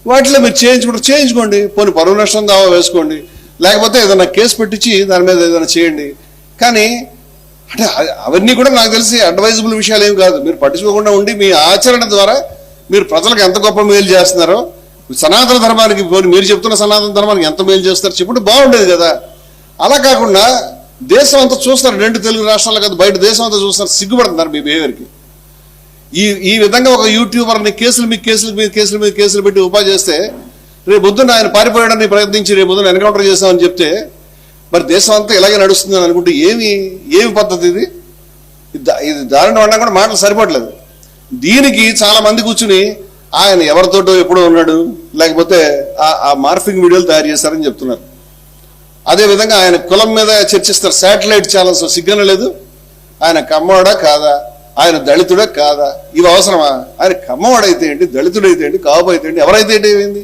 వాటిలో మీరు చేయించుకోండి, పోనీ పరువు నష్టం దావా వేసుకోండి, లేకపోతే ఏదైనా కేసు పెట్టించి దాని మీద ఏదైనా చేయండి. కానీ అంటే అవన్నీ కూడా నాకు తెలిసి అడ్వైజబుల్ విషయాలు ఏమి కాదు. మీరు పట్టించుకోకుండా ఉండి మీ ఆచరణ ద్వారా మీరు ప్రజలకు ఎంత గొప్ప మేలు చేస్తున్నారో, సనాతన ధర్మానికి మీరు చెప్తున్న సనాతన ధర్మానికి ఎంత మేలు చేస్తారో చెప్పుంటే బాగుండేది కదా. అలా కాకుండా దేశం అంతా చూస్తారు, 2 తెలుగు రాష్ట్రాలు కాదు బయట దేశం అంతా చూస్తారు, సిగ్గుపడుతున్నారు మీ బిహేవియర్కి. ఈ విధంగా ఒక యూట్యూబర్ని కేసులు పెట్టి ఉపా చేస్తే రేపు పొద్దున్న ఆయన పారిపోయాడని ప్రయత్నించి రేపు పొద్దున్న ఎన్కౌంటర్ చేస్తామని చెప్తే మరి దేశం అంతా ఇలాగే నడుస్తుందని అనుకుంటే ఏమి పద్ధతి ఇది? ఇది దారుణం అన్నా కూడా మాటలు సరిపడలేదు. దీనికి చాలా మంది కూర్చుని ఆయన ఎవరితోటో ఎప్పుడో ఉన్నాడు, లేకపోతే ఆ మార్ఫింగ్ వీడియోలు తయారు చేస్తారని చెప్తున్నారు. అదేవిధంగా ఆయన కులం మీద చర్చిస్తారు, శాటిలైట్ ఛానల్స్. సిగ్నల్ లేదు. ఆయన కమ్మవాడా కాదా, ఆయన దళితుడా కాదా, ఇవి అవసరమా? ఆయన కమ్మవాడైతే ఏంటి, దళితుడైతే ఏంటి, కాపు అయితే ఏంటి, ఎవరైతే ఏంటి ఏమైంది?